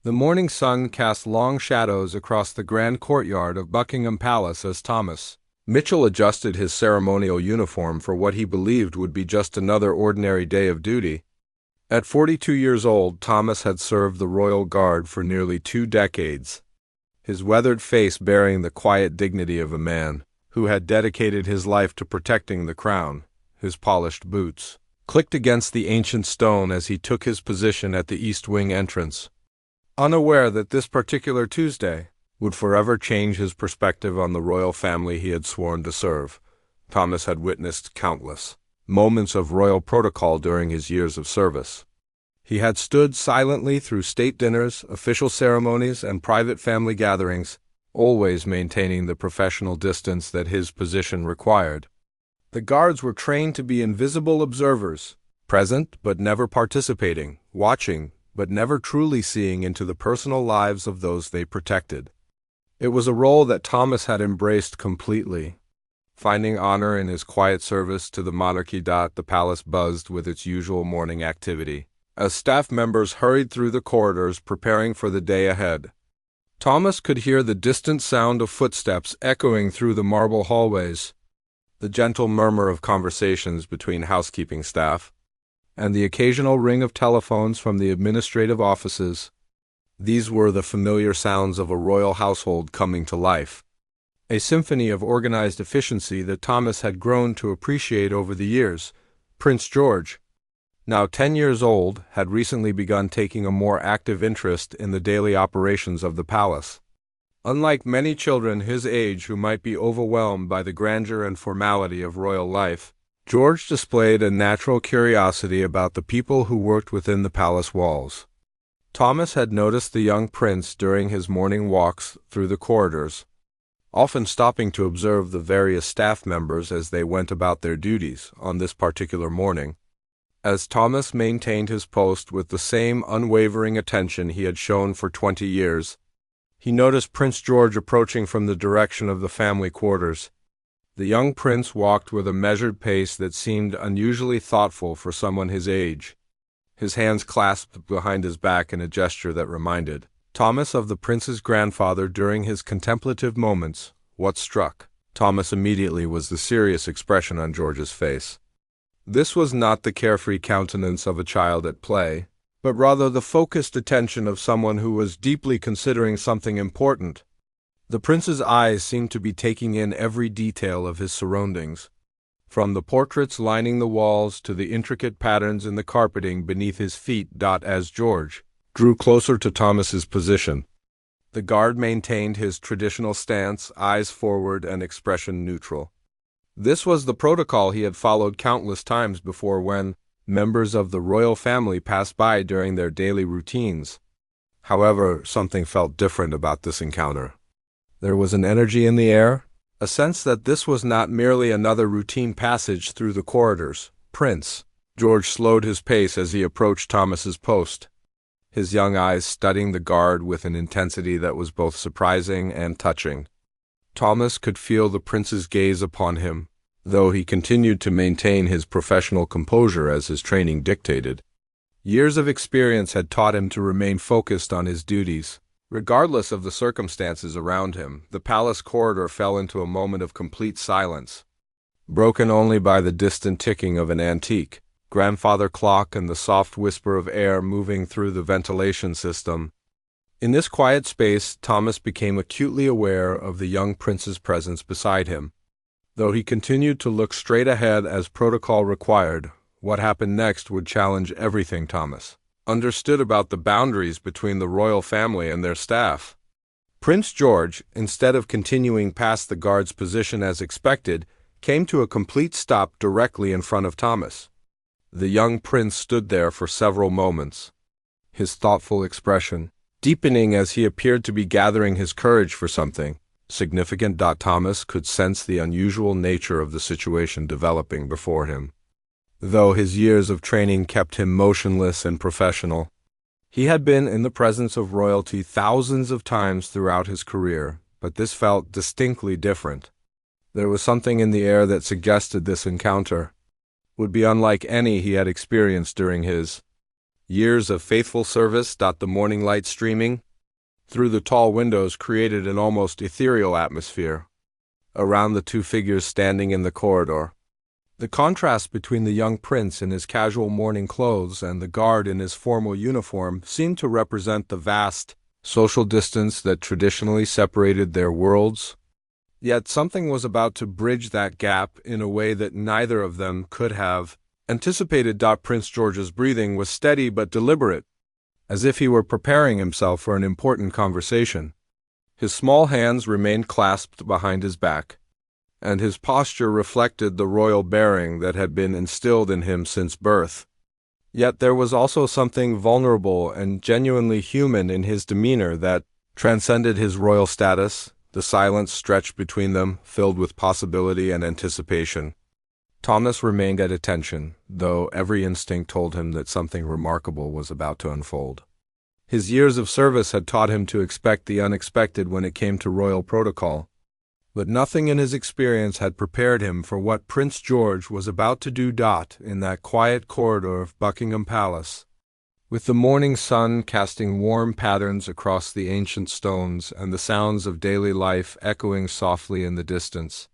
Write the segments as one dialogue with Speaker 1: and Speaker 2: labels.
Speaker 1: The morning sun cast long shadows across the grand courtyard of Buckingham Palace as Thomas Mitchell adjusted his ceremonial uniform for what he believed would be just another ordinary day of duty. At 42 years old, Thomas had served the Royal Guard for nearly 2 decades, his weathered face bearing the quiet dignity of a man who had dedicated his life to protecting the crown. His polished boots clicked against the ancient stone as he took his position at the East Wing entrance. Unaware that this particular Tuesday would forever change his perspective on the royal family he had sworn to serve, Thomas had witnessed countless moments of royal protocol during his years of service. He had stood silently through state dinners, official ceremonies, and private family gatherings, always maintaining the professional distance that his position required. The guards were trained to be invisible observers, present but never participating, watching but never truly seeing into the personal lives of those they protected. It was a role that Thomas had embraced completely, finding honor in his quiet service to the monarchy. The palace buzzed with its usual morning activity, as staff members hurried through the corridors preparing for the day ahead. Thomas could hear the distant sound of footsteps echoing through the marble hallways, the gentle murmur of conversations between housekeeping staff, and the occasional ring of telephones from the administrative offices. These were the familiar sounds of a royal household coming to life, a symphony of organized efficiency that Thomas had grown to appreciate over the years. Prince George, now 10 years old, had recently begun taking a more active interest in the daily operations of the palace. Unlike many children his age who might be overwhelmed by the grandeur and formality of royal life, George displayed a natural curiosity about the people who worked within the palace walls. Thomas had noticed the young prince during his morning walks through the corridors, often stopping to observe the various staff members as they went about their duties. On this particular morning, as Thomas maintained his post with the same unwavering attention he had shown for 20 years, he noticed Prince George approaching from the direction of the family quarters. The young prince walked with a measured pace that seemed unusually thoughtful for someone his age, his hands clasped behind his back in a gesture that reminded Thomas of the prince's grandfather during his contemplative moments. What struck Thomas immediately was the serious expression on George's face. This was not the carefree countenance of a child at play, but rather the focused attention of someone who was deeply considering something important. The prince's eyes seemed to be taking in every detail of his surroundings, from the portraits lining the walls to the intricate patterns in the carpeting beneath his feet. As George drew closer to Thomas's position, the guard maintained his traditional stance, eyes forward and expression neutral. This was the protocol he had followed countless times before when members of the royal family passed by during their daily routines. However, something felt different about this encounter. There was an energy in the air, a sense that this was not merely another routine passage through the corridors. Prince George slowed his pace as he approached Thomas's post, his young eyes studying the guard with an intensity that was both surprising and touching. Thomas could feel the prince's gaze upon him, though he continued to maintain his professional composure as his training dictated. Years of experience had taught him to remain focused on his duties, regardless of the circumstances around him. The palace corridor fell into a moment of complete silence, broken only by the distant ticking of an antique grandfather clock and the soft whisper of air moving through the ventilation system. In this quiet space, Thomas became acutely aware of the young prince's presence beside him. Though he continued to look straight ahead as protocol required, what happened next would challenge everything Thomas understood about the boundaries between the royal family and their staff. Prince George, instead of continuing past the guard's position as expected, came to a complete stop directly in front of Thomas. The young prince stood there for several moments, his thoughtful expression deepening as he appeared to be gathering his courage for something significant. Thomas could sense the unusual nature of the situation developing before him. Though his years of training kept him motionless and professional, he had been in the presence of royalty thousands of times throughout his career, but this felt distinctly different. There was something in the air that suggested this encounter would be unlike any he had experienced during his Years of faithful service. The morning light streaming through the tall windows created an almost ethereal atmosphere around the two figures standing in the corridor. The contrast between the young prince in his casual morning clothes and the guard in his formal uniform seemed to represent the vast social distance that traditionally separated their worlds. Yet something was about to bridge that gap in a way that neither of them could have anticipated. Prince George's breathing was steady but deliberate, as if he were preparing himself for an important conversation. His small hands remained clasped behind his back, and his posture reflected the royal bearing that had been instilled in him since birth. Yet there was also something vulnerable and genuinely human in his demeanor that transcended his royal status. The silence stretched between them, filled with possibility and anticipation. Thomas remained at attention, though every instinct told him that something remarkable was about to unfold. His years of service had taught him to expect the unexpected when it came to royal protocol, but nothing in his experience had prepared him for what Prince George was about to do. In that quiet corridor of Buckingham Palace, with the morning sun casting warm patterns across the ancient stones and the sounds of daily life echoing softly in the distance,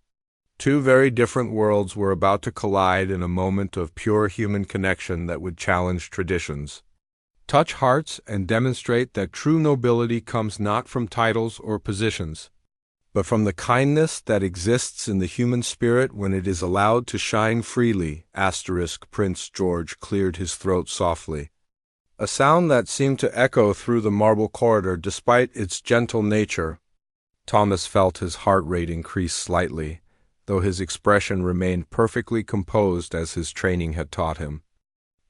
Speaker 1: two very different worlds were about to collide in a moment of pure human connection that would challenge traditions, touch hearts, and demonstrate that true nobility comes not from titles or positions, but from the kindness that exists in the human spirit when it is allowed to shine freely. Prince George cleared his throat softly, a sound that seemed to echo through the marble corridor despite its gentle nature. Thomas felt his heart rate increase slightly, though his expression remained perfectly composed as his training had taught him.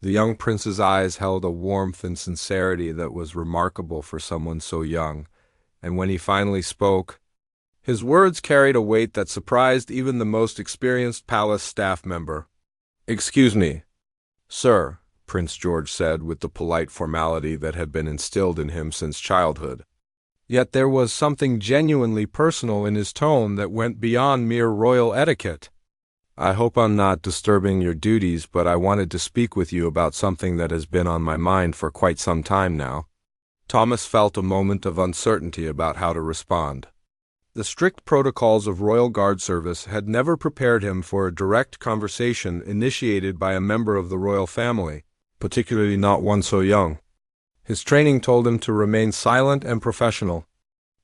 Speaker 1: The young prince's eyes held a warmth and sincerity that was remarkable for someone so young, and when he finally spoke, his words carried a weight that surprised even the most experienced palace staff member. "Excuse me, sir," Prince George said with the polite formality that had been instilled in him since childhood. Yet there was something genuinely personal in his tone that went beyond mere royal etiquette. "I hope I'm not disturbing your duties, but I wanted to speak with you about something that has been on my mind for quite some time now." Thomas felt a moment of uncertainty about how to respond. The strict protocols of royal guard service had never prepared him for a direct conversation initiated by a member of the royal family, particularly not one so young. His training told him to remain silent and professional.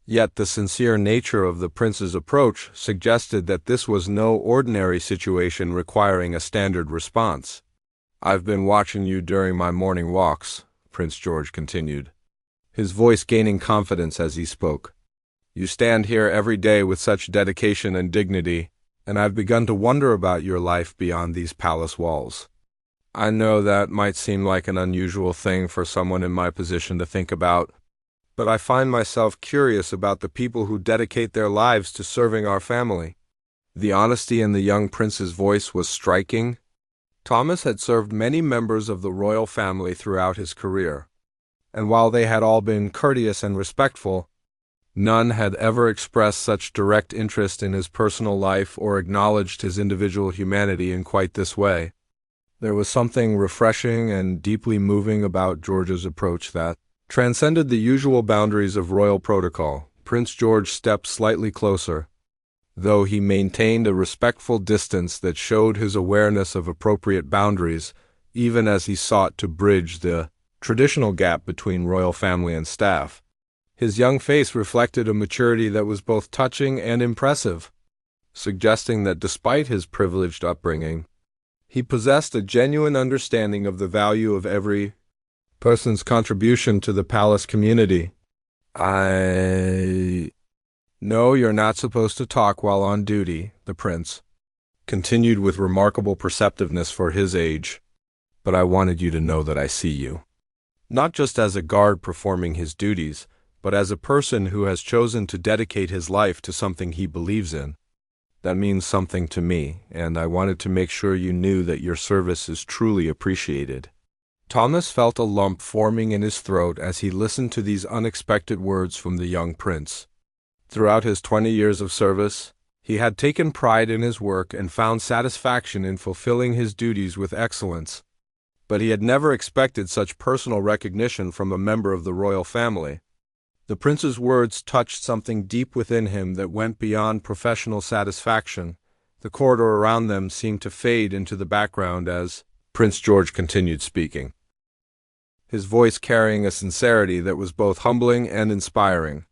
Speaker 1: Yet the sincere nature of the prince's approach suggested that this was no ordinary situation requiring a standard response. "I've been watching you during my morning walks," Prince George continued, his voice gaining confidence as he spoke. "You stand here every day with such dedication and dignity, and I've begun to wonder about your life beyond these palace walls. I know that might seem like an unusual thing for someone in my position to think about, but I find myself curious about the people who dedicate their lives to serving our family." The honesty in the young prince's voice was striking. Thomas had served many members of the royal family throughout his career, and while they had all been courteous and respectful, none had ever expressed such direct interest in his personal life or acknowledged his individual humanity in quite this way. There was something refreshing and deeply moving about George's approach that transcended the usual boundaries of royal protocol. Prince George stepped slightly closer, though he maintained a respectful distance that showed his awareness of appropriate boundaries, even as he sought to bridge the traditional gap between royal family and staff. His young face reflected a maturity that was both touching and impressive, suggesting that despite his privileged upbringing, he possessed a genuine understanding of the value of every person's contribution to the palace community. "I know you're not supposed to talk while on duty," the prince continued with remarkable perceptiveness for his age, "but I wanted you to know that I see you. Not just as a guard performing his duties, but as a person who has chosen to dedicate his life to something he believes in. That means something to me, and I wanted to make sure you knew that your service is truly appreciated." Thomas felt a lump forming in his throat as he listened to these unexpected words from the young prince. Throughout his 20 years of service, he had taken pride in his work and found satisfaction in fulfilling his duties with excellence. but he had never expected such personal recognition from a member of the royal family. The prince's words touched something deep within him that went beyond professional satisfaction. The corridor around them seemed to fade into the background as Prince George continued speaking, his voice carrying a sincerity that was both humbling and inspiring.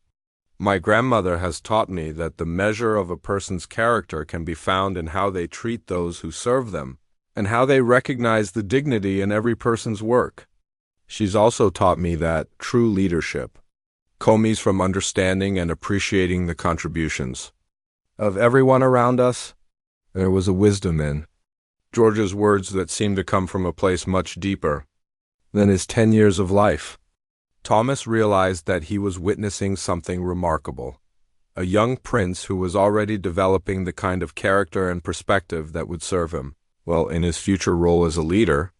Speaker 1: My grandmother has taught me that the measure of a person's character can be found in how they treat those who serve them, and how they recognize the dignity in every person's work. She's also taught me that true leadership comes from understanding and appreciating the contributions of everyone around us. There was a wisdom in George's words that seemed to come from a place much deeper than his 10 years of life. Thomas realized that he was witnessing something remarkable, a young prince who was already developing the kind of character and perspective that would serve him well in his future role as a leader.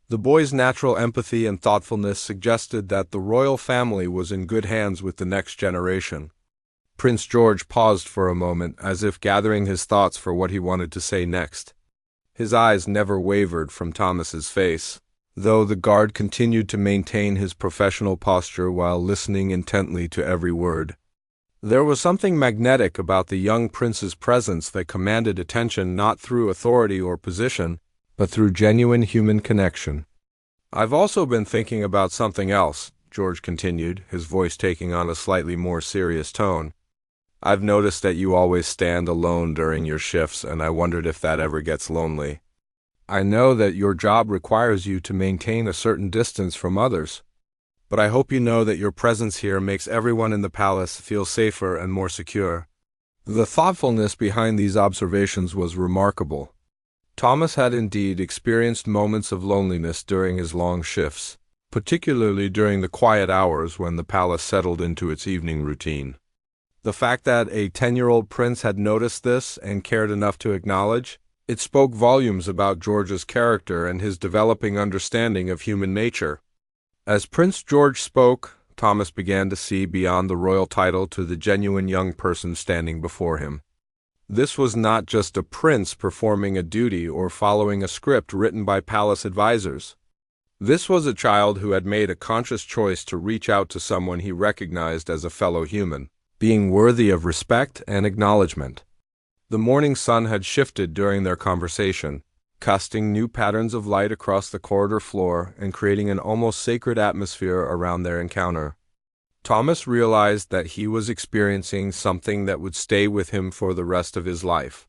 Speaker 1: The boy's natural empathy and thoughtfulness suggested that the royal family was in good hands with the next generation. Prince George paused for a moment, as if gathering his thoughts for what he wanted to say next. His eyes never wavered from Thomas's face, though the guard continued to maintain his professional posture while listening intently to every word. There was something magnetic about the young prince's presence that commanded attention not through authority or position, but through genuine human connection. I've also been thinking about something else, George continued, his voice taking on a slightly more serious tone. I've noticed that you always stand alone during your shifts, and I wondered if that ever gets lonely. I know that your job requires you to maintain a certain distance from others, but I hope you know that your presence here makes everyone in the palace feel safer and more secure. The thoughtfulness behind these observations was remarkable. Thomas had indeed experienced moments of loneliness during his long shifts, particularly during the quiet hours when the palace settled into its evening routine. The fact that a 10-year-old prince had noticed this and cared enough to acknowledge it spoke volumes about George's character and his developing understanding of human nature. As Prince George spoke, Thomas began to see beyond the royal title to the genuine young person standing before him. This was not just a prince performing a duty or following a script written by palace advisors. This was a child who had made a conscious choice to reach out to someone he recognized as a fellow human, being worthy of respect and acknowledgement. The morning sun had shifted during their conversation, casting new patterns of light across the corridor floor and creating an almost sacred atmosphere around their encounter. Thomas realized that he was experiencing something that would stay with him for the rest of his life.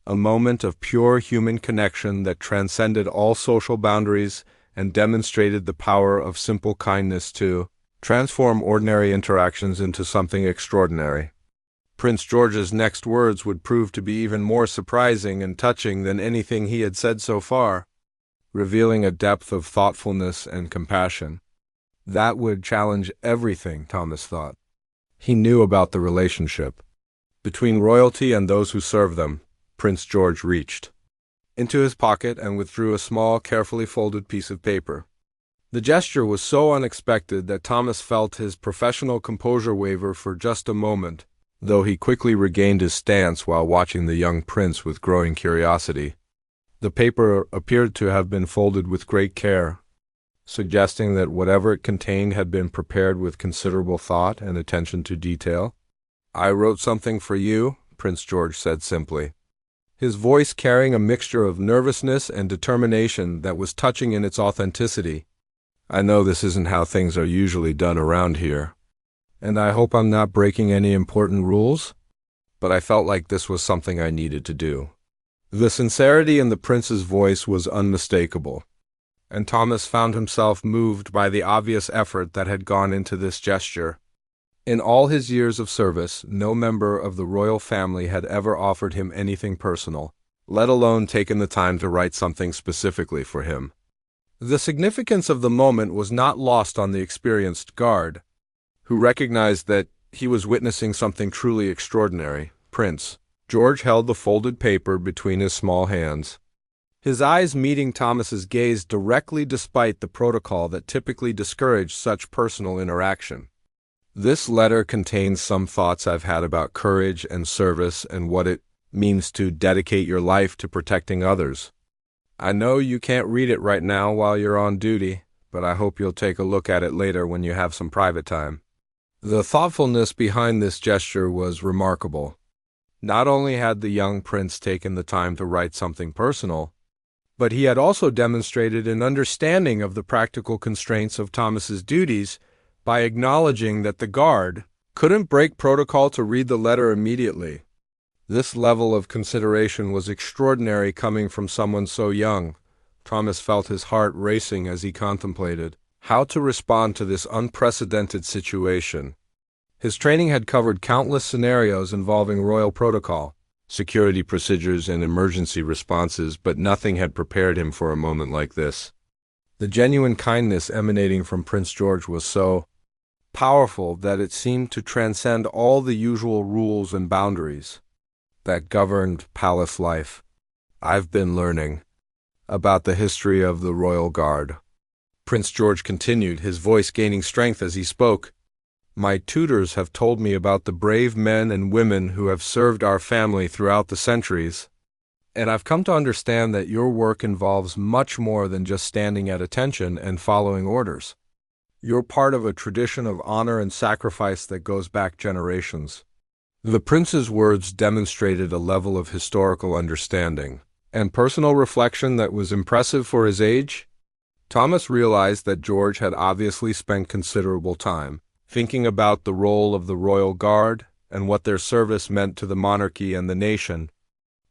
Speaker 1: A moment of pure human connection that transcended all social boundaries and demonstrated the power of simple kindness to transform ordinary interactions into something extraordinary. Prince George's next words would prove to be even more surprising and touching than anything he had said so far, revealing a depth of thoughtfulness and compassion that would challenge everything Thomas thought he knew about the relationship between royalty and those who serve them. Prince George reached into his pocket and withdrew a small, carefully folded piece of paper. The gesture was so unexpected that Thomas felt his professional composure waver for just a moment, though he quickly regained his stance while watching the young prince with growing curiosity. The paper appeared to have been folded with great care, suggesting that whatever it contained had been prepared with considerable thought and attention to detail. I wrote something for you, Prince George said simply, his voice carrying a mixture of nervousness and determination that was touching in its authenticity. I know this isn't how things are usually done around here, and I hope I'm not breaking any important rules, but I felt like this was something I needed to do. The sincerity in the prince's voice was unmistakable, and Thomas found himself moved by the obvious effort that had gone into this gesture. In all his years of service, no member of the royal family had ever offered him anything personal, let alone taken the time to write something specifically for him. The significance of the moment was not lost on the experienced guard, who recognized that he was witnessing something truly extraordinary. Prince George held the folded paper between his small hands, his eyes meeting Thomas's gaze directly despite the protocol that typically discouraged such personal interaction. This letter contains some thoughts I've had about courage and service and what it means to dedicate your life to protecting others. I know you can't read it right now while you're on duty, but I hope you'll take a look at it later when you have some private time." The thoughtfulness behind this gesture was remarkable. Not only had the young prince taken the time to write something personal, but he had also demonstrated an understanding of the practical constraints of Thomas's duties by acknowledging that the guard couldn't break protocol to read the letter immediately. This level of consideration was extraordinary coming from someone so young. Thomas felt his heart racing as he contemplated how to respond to this unprecedented situation. His training had covered countless scenarios involving royal protocol, security procedures, and emergency responses, but nothing had prepared him for a moment like this. The genuine kindness emanating from Prince George was so powerful that it seemed to transcend all the usual rules and boundaries that governed palace life. "I've been learning about the history of the Royal Guard," Prince George continued, his voice gaining strength as he spoke. "My tutors have told me about the brave men and women who have served our family throughout the centuries, and I've come to understand that your work involves much more than just standing at attention and following orders. You're part of a tradition of honor and sacrifice that goes back generations." The prince's words demonstrated a level of historical understanding and personal reflection that was impressive for his age. Thomas realized that George had obviously spent considerable time thinking about the role of the Royal Guard and what their service meant to the monarchy and the nation.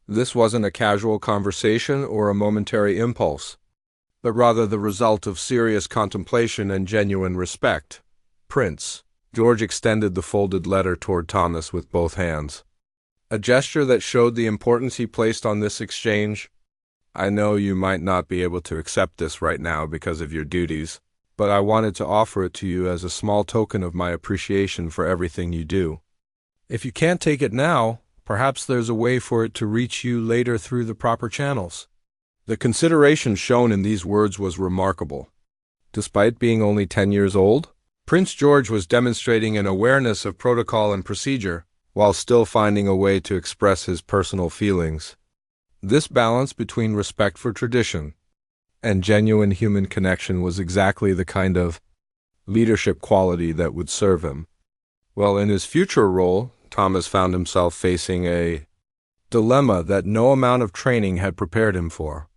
Speaker 1: This wasn't a casual conversation or a momentary impulse, but rather the result of serious contemplation and genuine respect. "Prince," George extended the folded letter toward Thomas with both hands, a gesture that showed the importance he placed on this exchange. "I know you might not be able to accept this right now because of your duties, but I wanted to offer it to you as a small token of my appreciation for everything you do. If you can't take it now, perhaps there's a way for it to reach you later through the proper channels." The consideration shown in these words was remarkable. Despite being only 10 years old, Prince George was demonstrating an awareness of protocol and procedure, while still finding a way to express his personal feelings. This balance between respect for tradition and genuine human connection was exactly the kind of leadership quality that would serve him. Well, in his future role, Thomas found himself facing a dilemma that no amount of training had prepared him for.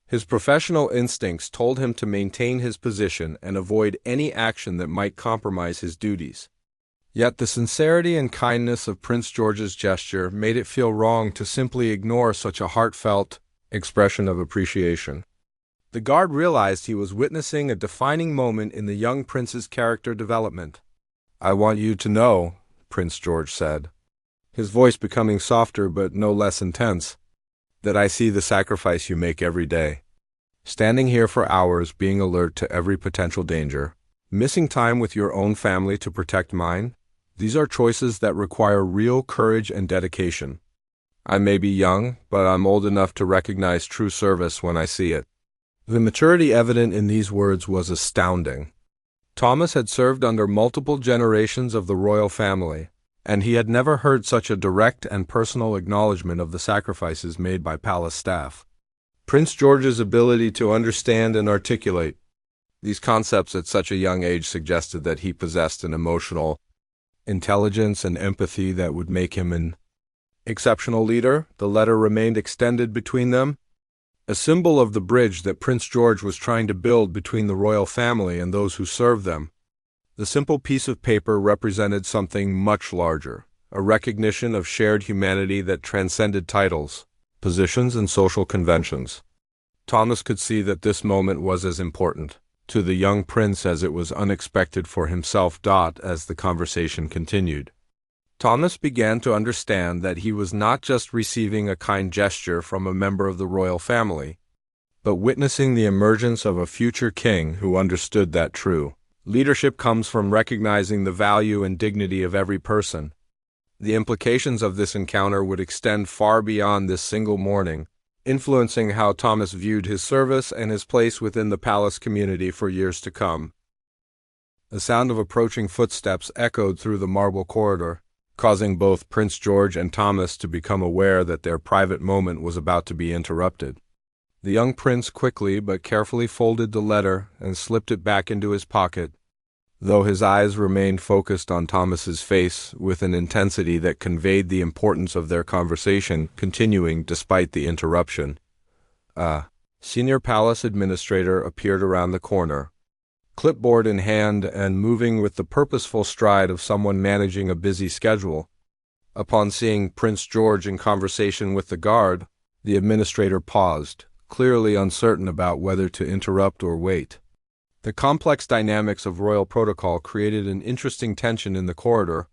Speaker 1: His professional instincts told him to maintain his position and avoid any action that might compromise his duties. Yet the sincerity and kindness of Prince George's gesture made it feel wrong to simply ignore such a heartfelt expression of appreciation. The guard realized he was witnessing a defining moment in the young prince's character development. "I want you to know," Prince George said, his voice becoming softer but no less intense, "that I see the sacrifice you make every day. Standing here for hours, being alert to every potential danger, missing time with your own family to protect mine, these are choices that require real courage and dedication. I may be young, but I'm old enough to recognize true service when I see it." The maturity evident in these words was astounding. Thomas had served under multiple generations of the royal family, and he had never heard such a direct and personal acknowledgement of the sacrifices made by palace staff. Prince George's ability to understand and articulate these concepts at such a young age suggested that he possessed an emotional intelligence and empathy that would make him an exceptional leader. The letter remained extended between them, a symbol of the bridge that Prince George was trying to build between the royal family and those who served them. The simple piece of paper represented something much larger, a recognition of shared humanity that transcended titles, positions, and social conventions. Thomas could see that this moment was as important to the young prince as it was unexpected for himself. As the conversation continued, Thomas began to understand that he was not just receiving a kind gesture from a member of the royal family, but witnessing the emergence of a future king who understood that true leadership comes from recognizing the value and dignity of every person. The implications of this encounter would extend far beyond this single morning, influencing how Thomas viewed his service and his place within the palace community for years to come. The sound of approaching footsteps echoed through the marble corridor, causing both Prince George and Thomas to become aware that their private moment was about to be interrupted. The young prince quickly but carefully folded the letter and slipped it back into his pocket, though his eyes remained focused on Thomas's face with an intensity that conveyed the importance of their conversation continuing despite the interruption. Senior palace administrator appeared around the corner, clipboard in hand and moving with the purposeful stride of someone managing a busy schedule. Upon seeing Prince George in conversation with the guard, the administrator paused, clearly uncertain about whether to interrupt or wait. The complex dynamics of royal protocol created an interesting tension in the corridor.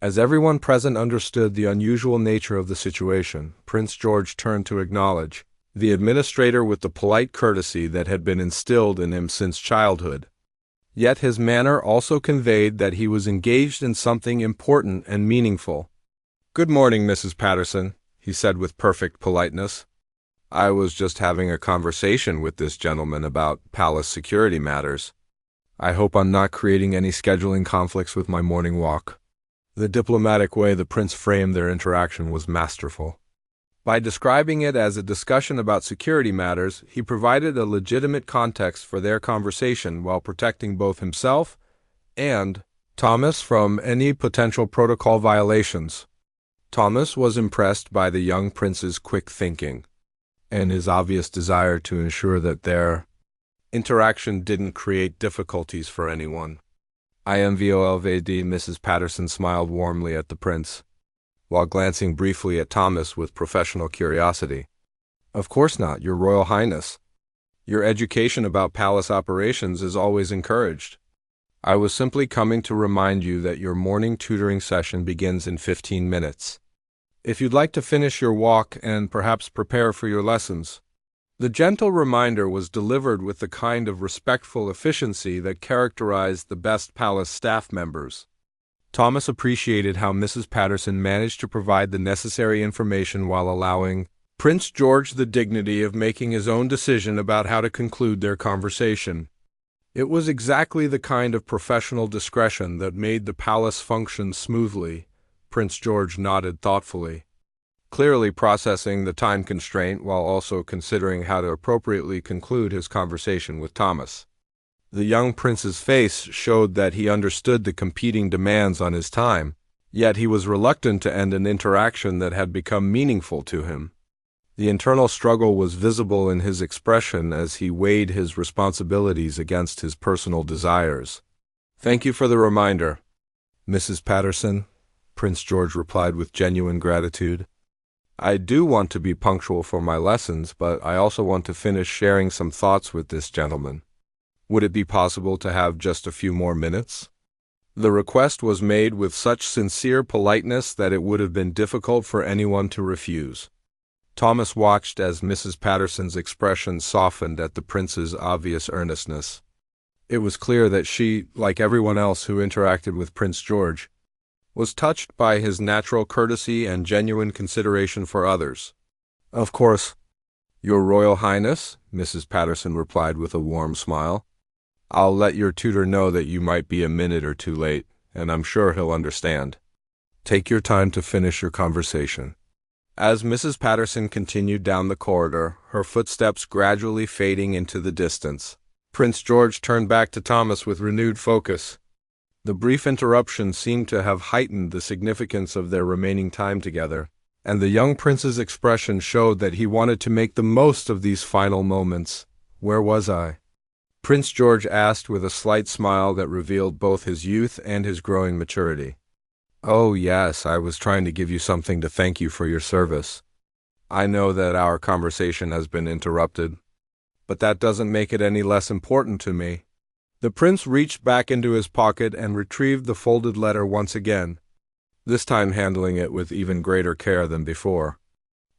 Speaker 1: As everyone present understood the unusual nature of the situation, Prince George turned to acknowledge the administrator with the polite courtesy that had been instilled in him since childhood. Yet his manner also conveyed that he was engaged in something important and meaningful. "Good morning, Mrs. Patterson," he said with perfect politeness. "I was just having a conversation with this gentleman about palace security matters. I hope I'm not creating any scheduling conflicts with my morning walk." The diplomatic way the prince framed their interaction was masterful. By describing it as a discussion about security matters, he provided a legitimate context for their conversation while protecting both himself and Thomas from any potential protocol violations. Thomas was impressed by the young prince's quick thinking and his obvious desire to ensure that their interaction didn't create difficulties for anyone. "IMVOLVD," Mrs. Patterson smiled warmly at the prince, while glancing briefly at Thomas with professional curiosity. "Of course not, Your Royal Highness. Your education about palace operations is always encouraged. I was simply coming to remind you that your morning tutoring session begins in 15 minutes. If you'd like to finish your walk and perhaps prepare for your lessons." The gentle reminder was delivered with the kind of respectful efficiency that characterized the best palace staff members. Thomas appreciated how Mrs. Patterson managed to provide the necessary information while allowing Prince George the dignity of making his own decision about how to conclude their conversation. It was exactly the kind of professional discretion that made the palace function smoothly. Prince George nodded thoughtfully, clearly processing the time constraint while also considering how to appropriately conclude his conversation with Thomas. The young prince's face showed that he understood the competing demands on his time, yet he was reluctant to end an interaction that had become meaningful to him. The internal struggle was visible in his expression as he weighed his responsibilities against his personal desires. "Thank you for the reminder, Mrs. Patterson," Prince George replied with genuine gratitude. "I do want to be punctual for my lessons, but I also want to finish sharing some thoughts with this gentleman. Would it be possible to have just a few more minutes?" The request was made with such sincere politeness that it would have been difficult for anyone to refuse. Thomas watched as Mrs. Patterson's expression softened at the prince's obvious earnestness. It was clear that she, like everyone else who interacted with Prince George, was touched by his natural courtesy and genuine consideration for others. "Of course, Your Royal Highness," Mrs. Patterson replied with a warm smile. "I'll let your tutor know that you might be a minute or two late, and I'm sure he'll understand. Take your time to finish your conversation." As Mrs. Patterson continued down the corridor, her footsteps gradually fading into the distance, Prince George turned back to Thomas with renewed focus. The brief interruption seemed to have heightened the significance of their remaining time together, and the young prince's expression showed that he wanted to make the most of these final moments. "Where was I?" Prince George asked with a slight smile that revealed both his youth and his growing maturity. "Oh, yes, I was trying to give you something to thank you for your service. I know that our conversation has been interrupted, but that doesn't make it any less important to me." The prince reached back into his pocket and retrieved the folded letter once again, this time handling it with even greater care than before.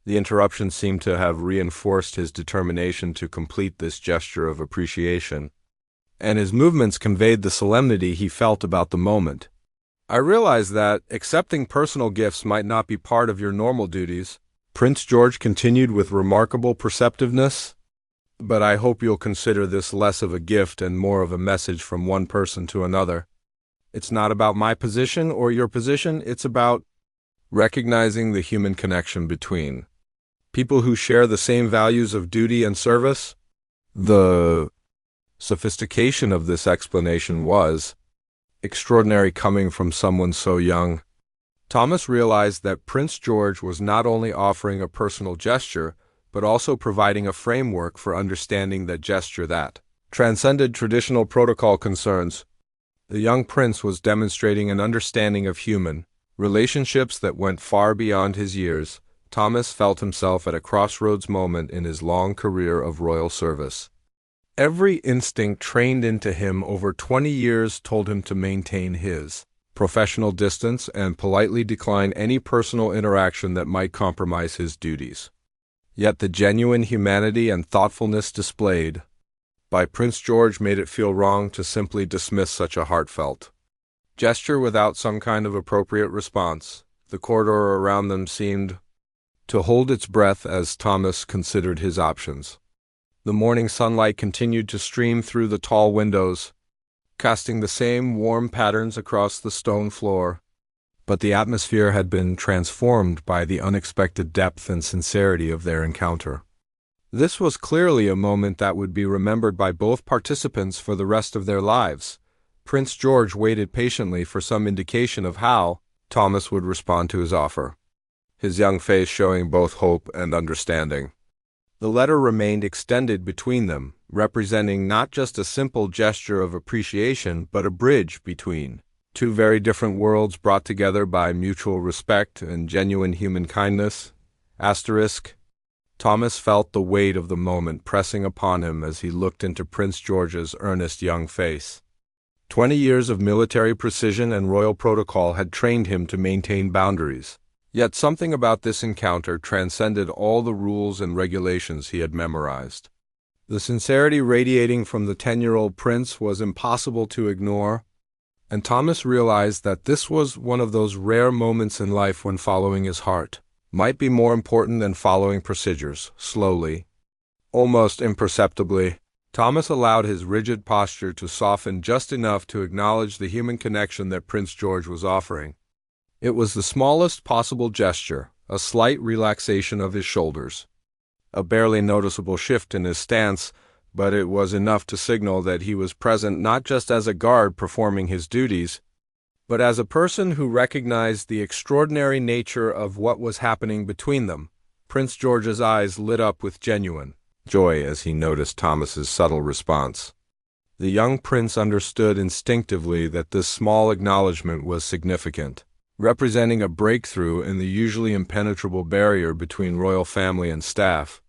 Speaker 1: The interruption seemed to have reinforced his determination to complete this gesture of appreciation, and his movements conveyed the solemnity he felt about the moment. "I realize that accepting personal gifts might not be part of your normal duties," Prince George continued with remarkable perceptiveness, "but I hope you'll consider this less of a gift and more of a message from one person to another. It's not about my position or your position, it's about recognizing the human connection between People who share the same values of duty and service? The sophistication of this explanation was extraordinary coming from someone so young. Thomas realized that Prince George was not only offering a personal gesture, but also providing a framework for understanding that gesture that transcended traditional protocol concerns. The young prince was demonstrating an understanding of human relationships that went far beyond his years. Thomas felt himself at a crossroads moment in his long career of royal service. Every instinct trained into him over 20 years told him to maintain his professional distance and politely decline any personal interaction that might compromise his duties. Yet the genuine humanity and thoughtfulness displayed by Prince George made it feel wrong to simply dismiss such a heartfelt gesture without some kind of appropriate response. The corridor around them seemed to hold its breath as Thomas considered his options. The morning sunlight continued to stream through the tall windows, casting the same warm patterns across the stone floor, but the atmosphere had been transformed by the unexpected depth and sincerity of their encounter. This was clearly a moment that would be remembered by both participants for the rest of their lives. Prince George waited patiently for some indication of how Thomas would respond to his offer, his young face showing both hope and understanding. The letter remained extended between them, representing not just a simple gesture of appreciation, but a bridge between two very different worlds brought together by mutual respect and genuine human kindness. Thomas felt the weight of the moment pressing upon him as he looked into Prince George's earnest young face. 20 years of military precision and royal protocol had trained him to maintain boundaries. Yet something about this encounter transcended all the rules and regulations he had memorized. The sincerity radiating from the 10-year-old prince was impossible to ignore, and Thomas realized that this was one of those rare moments in life when following his heart might be more important than following procedures. Slowly, almost imperceptibly, Thomas allowed his rigid posture to soften just enough to acknowledge the human connection that Prince George was offering. It was the smallest possible gesture, a slight relaxation of his shoulders, a barely noticeable shift in his stance, but it was enough to signal that he was present not just as a guard performing his duties, but as a person who recognized the extraordinary nature of what was happening between them. Prince George's eyes lit up with genuine joy as he noticed Thomas's subtle response. The young prince understood instinctively that this small acknowledgement was significant, representing a breakthrough in the usually impenetrable barrier between royal family and staff.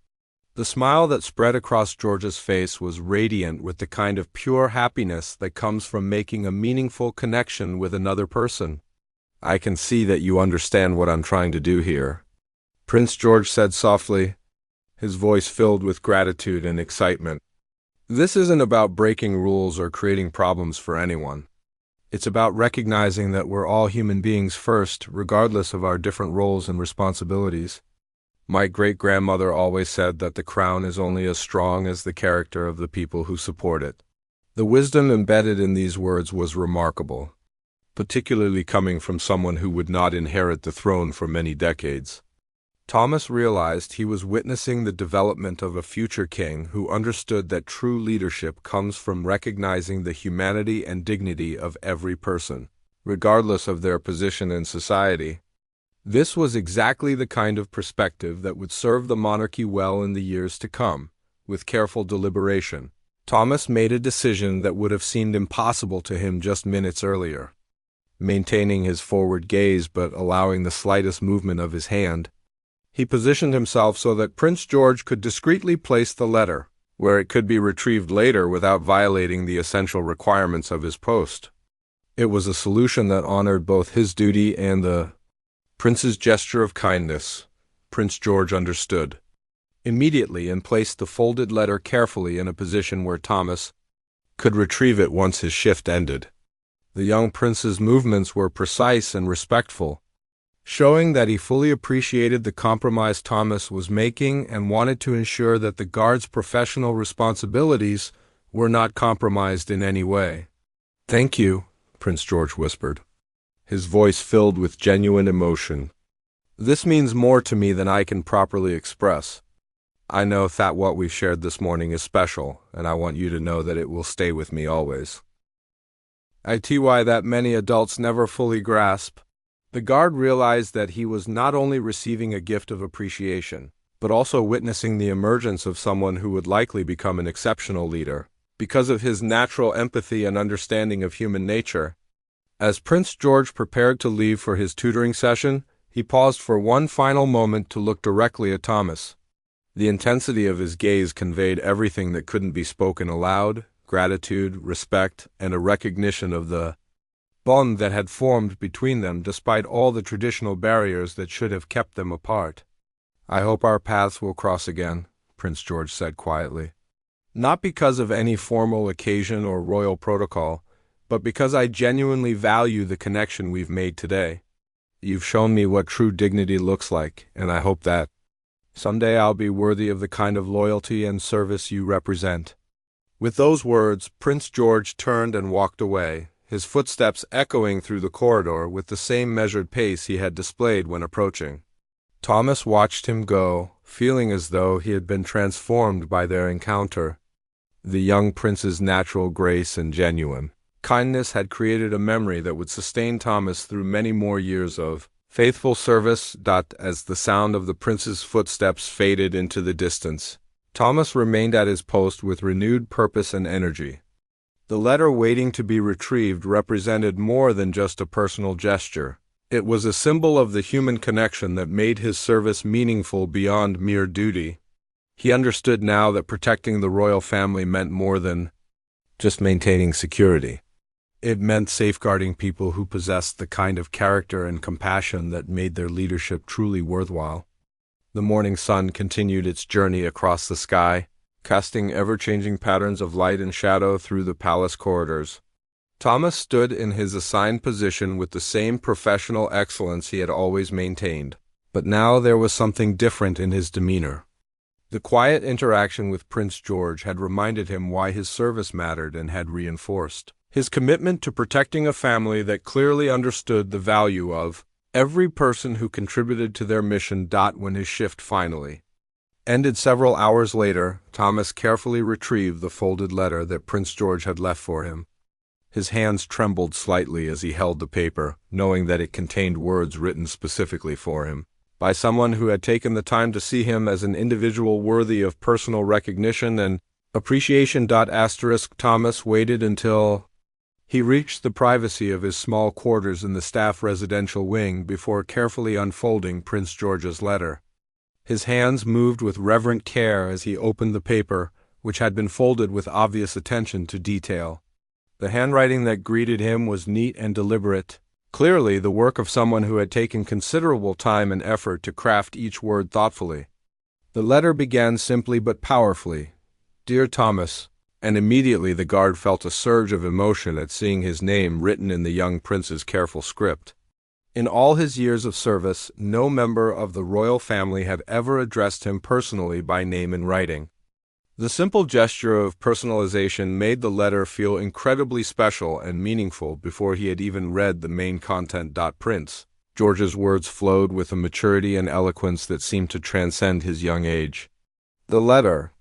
Speaker 1: The smile that spread across George's face was radiant with the kind of pure happiness that comes from making a meaningful connection with another person. "I can see that you understand what I'm trying to do here," Prince George said softly, his voice filled with gratitude and excitement. "This isn't about breaking rules or creating problems for anyone. It's about recognizing that we're all human beings first, regardless of our different roles and responsibilities. My great-grandmother always said that the crown is only as strong as the character of the people who support it." The wisdom embedded in these words was remarkable, particularly coming from someone who would not inherit the throne for many decades. Thomas realized he was witnessing the development of a future king who understood that true leadership comes from recognizing the humanity and dignity of every person, regardless of their position in society. This was exactly the kind of perspective that would serve the monarchy well in the years to come. With careful deliberation, Thomas made a decision that would have seemed impossible to him just minutes earlier. Maintaining his forward gaze but allowing the slightest movement of his hand, he positioned himself so that Prince George could discreetly place the letter where it could be retrieved later without violating the essential requirements of his post. It was a solution that honored both his duty and the prince's gesture of kindness. Prince George understood immediately and placed the folded letter carefully in a position where Thomas could retrieve it once his shift ended. The young prince's movements were precise and respectful, showing that he fully appreciated the compromise Thomas was making and wanted to ensure that the guard's professional responsibilities were not compromised in any way. "Thank you," Prince George whispered, his voice filled with genuine emotion. This means more to me than I can properly express. I know that what we've shared this morning is special, and I want you to know that it will stay with me always. It that many adults never fully grasp. The guard realized that he was not only receiving a gift of appreciation, but also witnessing the emergence of someone who would likely become an exceptional leader, because of his natural empathy and understanding of human nature. As Prince George prepared to leave for his tutoring session, he paused for one final moment to look directly at Thomas. The intensity of his gaze conveyed everything that couldn't be spoken aloud: gratitude, respect, and a recognition of the bond that had formed between them despite all the traditional barriers that should have kept them apart. "I hope our paths will cross again," Prince George said quietly. "Not because of any formal occasion or royal protocol, but because I genuinely value the connection we've made today. You've shown me what true dignity looks like, and I hope that someday I'll be worthy of the kind of loyalty and service you represent." With those words, Prince George turned and walked away, his footsteps echoing through the corridor with the same measured pace he had displayed when approaching. Thomas watched him go, feeling as though he had been transformed by their encounter. The young prince's natural grace and genuine kindness had created a memory that would sustain Thomas through many more years of faithful service. As the sound of the prince's footsteps faded into the distance, Thomas remained at his post with renewed purpose and energy. The letter waiting to be retrieved represented more than just a personal gesture. It was a symbol of the human connection that made his service meaningful beyond mere duty. He understood now that protecting the royal family meant more than just maintaining security. It meant safeguarding people who possessed the kind of character and compassion that made their leadership truly worthwhile. The morning sun continued its journey across the sky, casting ever-changing patterns of light and shadow through the palace corridors. Thomas stood in his assigned position with the same professional excellence he had always maintained, but now there was something different in his demeanor. The quiet interaction with Prince George had reminded him why his service mattered and had reinforced his commitment to protecting a family that clearly understood the value of every person who contributed to their mission. When his shift finally ended several hours later, Thomas carefully retrieved the folded letter that Prince George had left for him. His hands trembled slightly as he held the paper, knowing that it contained words written specifically for him by someone who had taken the time to see him as an individual worthy of personal recognition and appreciation. Thomas waited until he reached the privacy of his small quarters in the staff residential wing before carefully unfolding Prince George's letter. His hands moved with reverent care as he opened the paper, which had been folded with obvious attention to detail. The handwriting that greeted him was neat and deliberate, clearly the work of someone who had taken considerable time and effort to craft each word thoughtfully. The letter began simply but powerfully, "Dear Thomas," and immediately the guard felt a surge of emotion at seeing his name written in the young prince's careful script. In all his years of service, no member of the royal family had ever addressed him personally by name in writing. The simple gesture of personalization made the letter feel incredibly special and meaningful before he had even read the main content. Prince George's words flowed with a maturity and eloquence that seemed to transcend his young age. The letter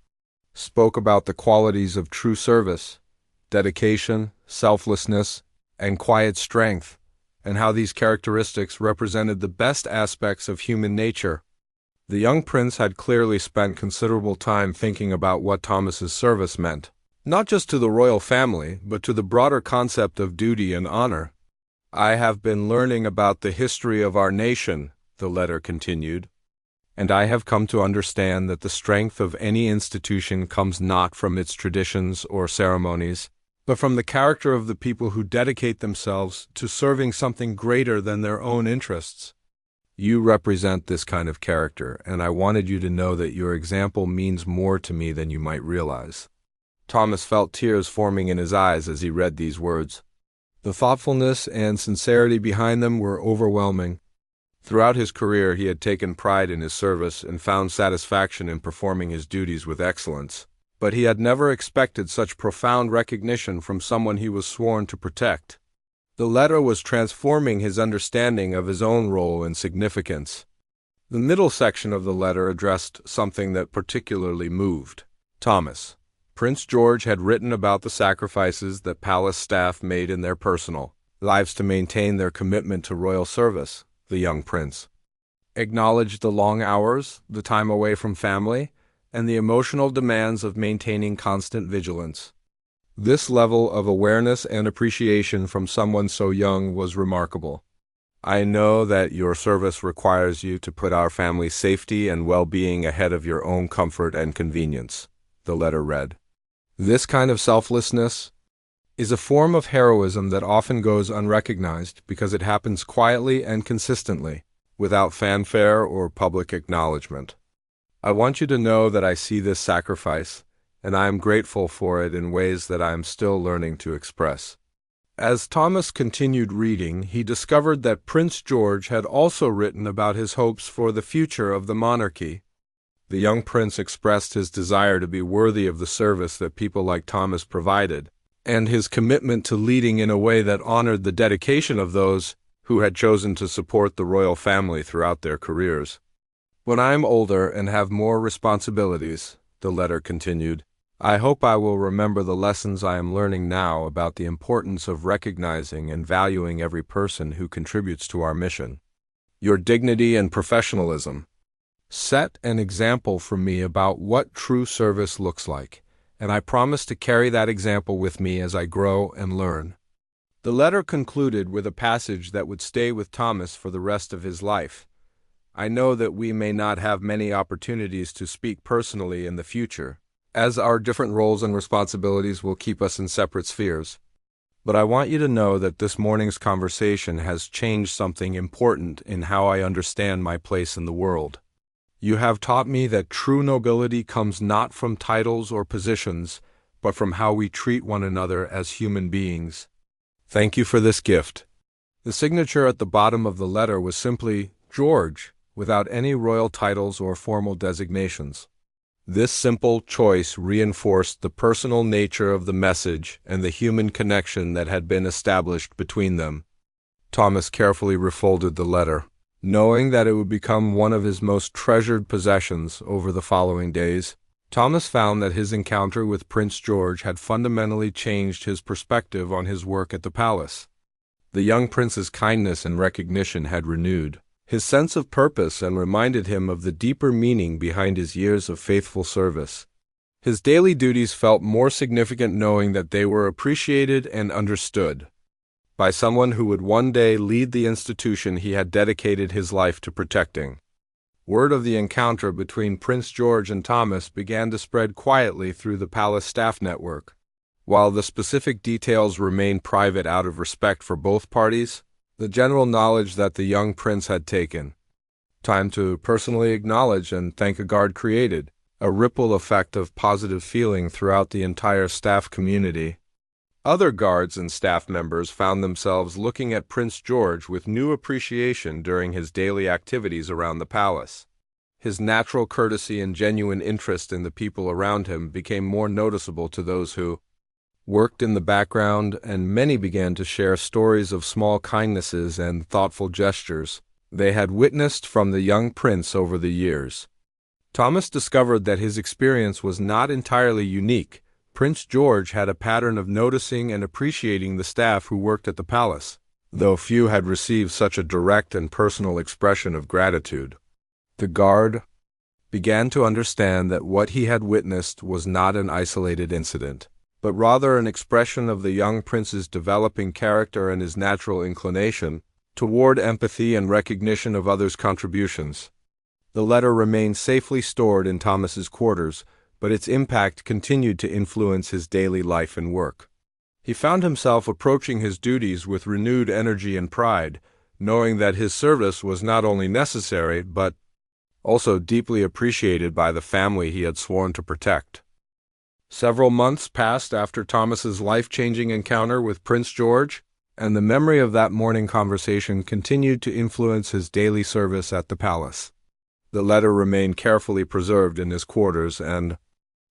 Speaker 1: spoke about the qualities of true service, dedication, selflessness, and quiet strength, and how these characteristics represented the best aspects of human nature. The young prince had clearly spent considerable time thinking about what Thomas's service meant, not just to the royal family, but to the broader concept of duty and honor. "I have been learning about the history of our nation," the letter continued, "and I have come to understand that the strength of any institution comes not from its traditions or ceremonies, but from the character of the people who dedicate themselves to serving something greater than their own interests. You represent this kind of character, and I wanted you to know that your example means more to me than you might realize." Thomas felt tears forming in his eyes as he read these words. The thoughtfulness and sincerity behind them were overwhelming. Throughout his career, he had taken pride in his service and found satisfaction in performing his duties with excellence, but he had never expected such profound recognition from someone he was sworn to protect. The letter was transforming his understanding of his own role and significance. The middle section of the letter addressed something that particularly moved Thomas. Prince George had written about the sacrifices that palace staff made in their personal lives to maintain their commitment to royal service. The young prince acknowledged the long hours, the time away from family, and the emotional demands of maintaining constant vigilance. This level of awareness and appreciation from someone so young was remarkable. I know that your service requires you to put our family's safety and well-being ahead of your own comfort and convenience, the letter read. This kind of selflessness is a form of heroism that often goes unrecognized because it happens quietly and consistently, without fanfare or public acknowledgement. I want you to know that I see this sacrifice, and I am grateful for it in ways that I am still learning to express. As Thomas continued reading, he discovered that Prince George had also written about his hopes for the future of the monarchy. The young prince expressed his desire to be worthy of the service that people like Thomas provided, and his commitment to leading in a way that honored the dedication of those who had chosen to support the royal family throughout their careers. When I am older and have more responsibilities, the letter continued, I hope I will remember the lessons I am learning now about the importance of recognizing and valuing every person who contributes to our mission. Your dignity and professionalism set an example for me about what true service looks like, and I promise to carry that example with me as I grow and learn. The letter concluded with a passage that would stay with Thomas for the rest of his life. I know that we may not have many opportunities to speak personally in the future, as our different roles and responsibilities will keep us in separate spheres. But I want you to know that this morning's conversation has changed something important in how I understand my place in the world. You have taught me that true nobility comes not from titles or positions, but from how we treat one another as human beings. Thank you for this gift. The signature at the bottom of the letter was simply George, without any royal titles or formal designations. This simple choice reinforced the personal nature of the message and the human connection that had been established between them. Thomas carefully refolded the letter, knowing that it would become one of his most treasured possessions over the following days. Thomas found that his encounter with Prince George had fundamentally changed his perspective on his work at the palace. The young prince's kindness and recognition had renewed his sense of purpose and reminded him of the deeper meaning behind his years of faithful service. His daily duties felt more significant knowing that they were appreciated and understood by someone who would one day lead the institution he had dedicated his life to protecting. Word of the encounter between Prince George and Thomas began to spread quietly through the palace staff network. While the specific details remained private out of respect for both parties, the general knowledge that the young prince had taken time to personally acknowledge and thank a guard created a ripple effect of positive feeling throughout the entire staff community. Other guards and staff members found themselves looking at Prince George with new appreciation during his daily activities around the palace. His natural courtesy and genuine interest in the people around him became more noticeable to those who worked in the background, and many began to share stories of small kindnesses and thoughtful gestures they had witnessed from the young prince over the years. Thomas discovered that his experience was not entirely unique. Prince George had a pattern of noticing and appreciating the staff who worked at the palace, though few had received such a direct and personal expression of gratitude. The guard began to understand that what he had witnessed was not an isolated incident, but rather an expression of the young prince's developing character and his natural inclination toward empathy and recognition of others' contributions. The letter remained safely stored in Thomas's quarters, but its impact continued to influence his daily life and work. He found himself approaching his duties with renewed energy and pride, knowing that his service was not only necessary, but also deeply appreciated by the family he had sworn to protect. Several months passed after Thomas's life-changing encounter with Prince George, and the memory of that morning conversation continued to influence his daily service at the palace. The letter remained carefully preserved in his quarters, and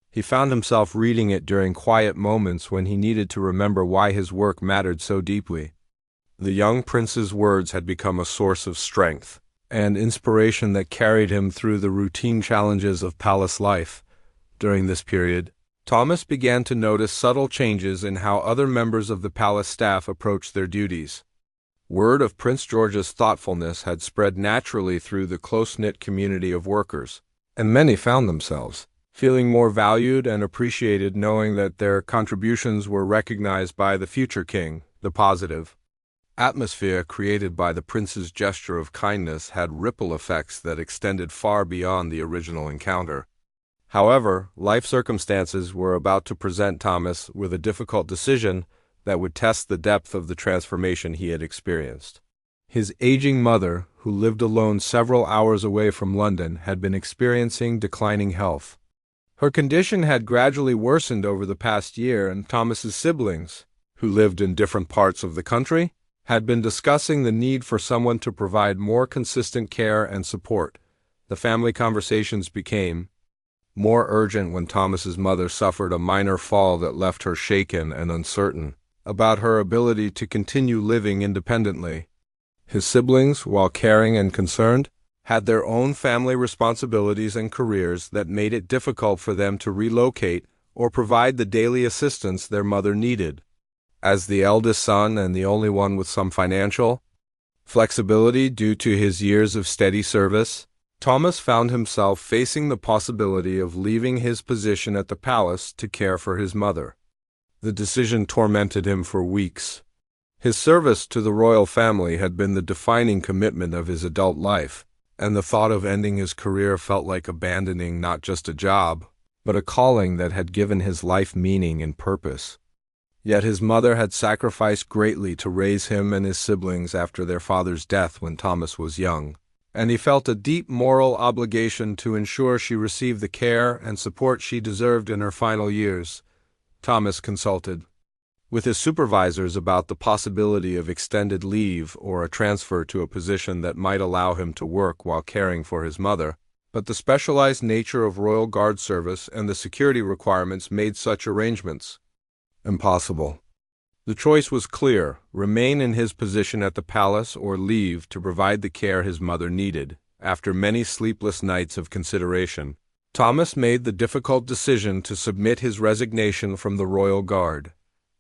Speaker 1: he found himself reading it during quiet moments when he needed to remember why his work mattered so deeply. The young prince's words had become a source of strength and inspiration that carried him through the routine challenges of palace life. During this period, Thomas began to notice subtle changes in how other members of the palace staff approached their duties. Word of Prince George's thoughtfulness had spread naturally through the close-knit community of workers, and many found themselves feeling more valued and appreciated knowing that their contributions were recognized by the future king. The positive atmosphere created by the prince's gesture of kindness had ripple effects that extended far beyond the original encounter. However, life circumstances were about to present Thomas with a difficult decision that would test the depth of the transformation he had experienced. His aging mother, who lived alone several hours away from London, had been experiencing declining health. Her condition had gradually worsened over the past year, and Thomas's siblings, who lived in different parts of the country, had been discussing the need for someone to provide more consistent care and support. The family conversations became more urgent when Thomas's mother suffered a minor fall that left her shaken and uncertain about her ability to continue living independently. His siblings, while caring and concerned, had their own family responsibilities and careers that made it difficult for them to relocate or provide the daily assistance their mother needed. As the eldest son and the only one with some financial flexibility due to his years of steady service, Thomas found himself facing the possibility of leaving his position at the palace to care for his mother. The decision tormented him for weeks. His service to the royal family had been the defining commitment of his adult life, and the thought of ending his career felt like abandoning not just a job, but a calling that had given his life meaning and purpose. Yet his mother had sacrificed greatly to raise him and his siblings after their father's death when Thomas was young, and he felt a deep moral obligation to ensure she received the care and support she deserved in her final years. Thomas consulted with his supervisors about the possibility of extended leave or a transfer to a position that might allow him to work while caring for his mother, but the specialized nature of Royal Guard service and the security requirements made such arrangements impossible. The choice was clear: remain in his position at the palace or leave to provide the care his mother needed. After many sleepless nights of consideration, Thomas made the difficult decision to submit his resignation from the Royal Guard.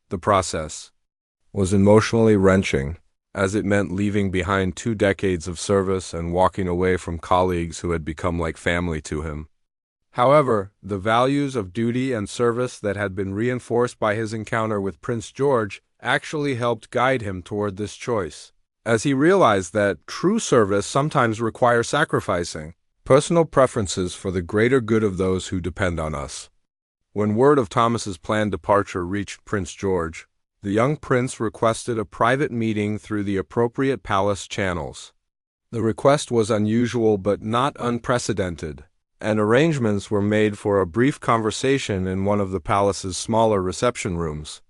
Speaker 1: The process was emotionally wrenching, as it meant leaving behind 2 decades of service and walking away from colleagues who had become like family to him. However, the values of duty and service that had been reinforced by his encounter with Prince George actually helped guide him toward this choice, as he realized that true service sometimes requires sacrificing personal preferences for the greater good of those who depend on us. When word of Thomas's planned departure reached Prince George, the young prince requested a private meeting through the appropriate palace channels. The request was unusual but not unprecedented, and arrangements were made for a brief conversation in one of the palace's smaller reception rooms.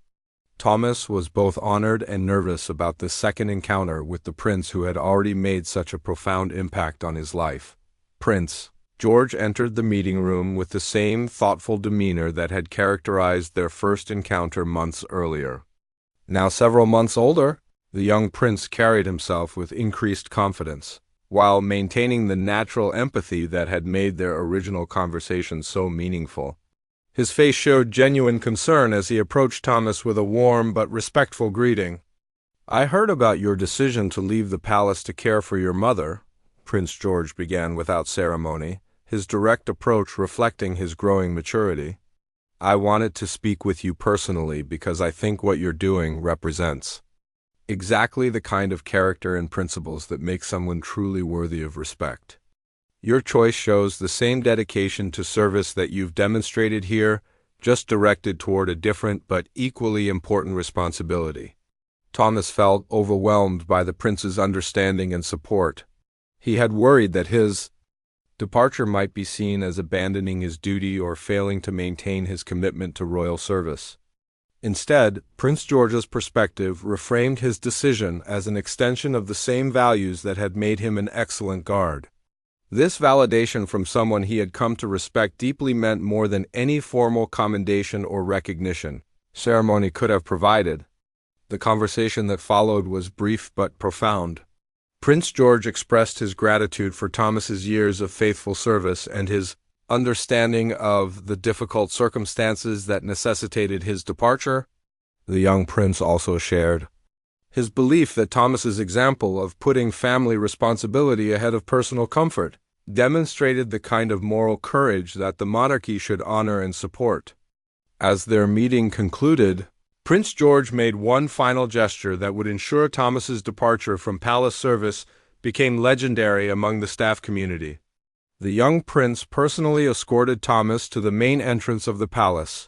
Speaker 1: Thomas was both honored and nervous about this second encounter with the prince who had already made such a profound impact on his life. Prince George entered the meeting room with the same thoughtful demeanor that had characterized their first encounter months earlier. Now several months older, the young prince carried himself with increased confidence, while maintaining the natural empathy that had made their original conversation so meaningful. His face showed genuine concern as he approached Thomas with a warm but respectful greeting. "I heard about your decision to leave the palace to care for your mother," Prince George began without ceremony, his direct approach reflecting his growing maturity. "I wanted to speak with you personally because I think what you're doing represents exactly the kind of character and principles that make someone truly worthy of respect. Your choice shows the same dedication to service that you've demonstrated here, just directed toward a different but equally important responsibility." Thomas felt overwhelmed by the prince's understanding and support. He had worried that his departure might be seen as abandoning his duty or failing to maintain his commitment to royal service. Instead, Prince George's perspective reframed his decision as an extension of the same values that had made him an excellent guard. This validation from someone he had come to respect deeply meant more than any formal commendation or recognition ceremony could have provided. The conversation that followed was brief but profound. Prince George expressed his gratitude for Thomas's years of faithful service and his understanding of the difficult circumstances that necessitated his departure. The young prince also shared his belief that Thomas's example of putting family responsibility ahead of personal comfort demonstrated the kind of moral courage that the monarchy should honor and support. As their meeting concluded, Prince George made one final gesture that would ensure Thomas's departure from palace service became legendary among the staff community. The young prince personally escorted Thomas to the main entrance of the palace,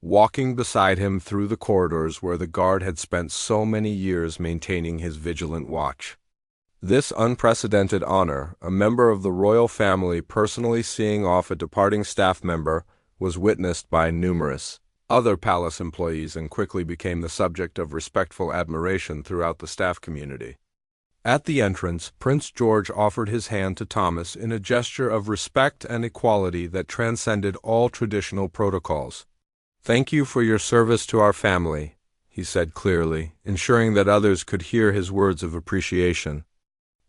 Speaker 1: walking beside him through the corridors where the guard had spent so many years maintaining his vigilant watch. This unprecedented honor, a member of the royal family personally seeing off a departing staff member, was witnessed by numerous other palace employees and quickly became the subject of respectful admiration throughout the staff community. At the entrance, Prince George offered his hand to Thomas in a gesture of respect and equality that transcended all traditional protocols. "Thank you for your service to our family," he said clearly, ensuring that others could hear his words of appreciation.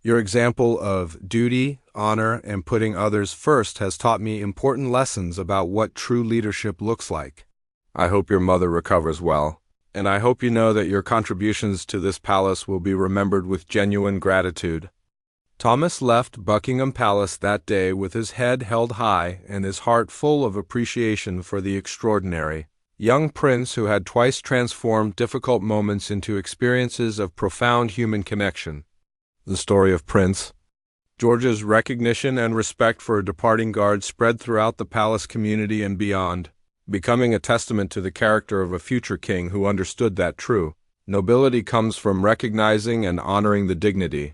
Speaker 1: "Your example of duty, honor, and putting others first has taught me important lessons about what true leadership looks like. I hope your mother recovers well, and I hope you know that your contributions to this palace will be remembered with genuine gratitude." Thomas left Buckingham Palace that day with his head held high and his heart full of appreciation for the extraordinary young prince who had twice transformed difficult moments into experiences of profound human connection. The story of Prince George's recognition and respect for a departing guard spread throughout the palace community and beyond, becoming a testament to the character of a future king who understood that true nobility comes from recognizing and honoring the dignity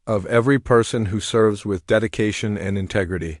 Speaker 1: of every person who serves with dedication and integrity.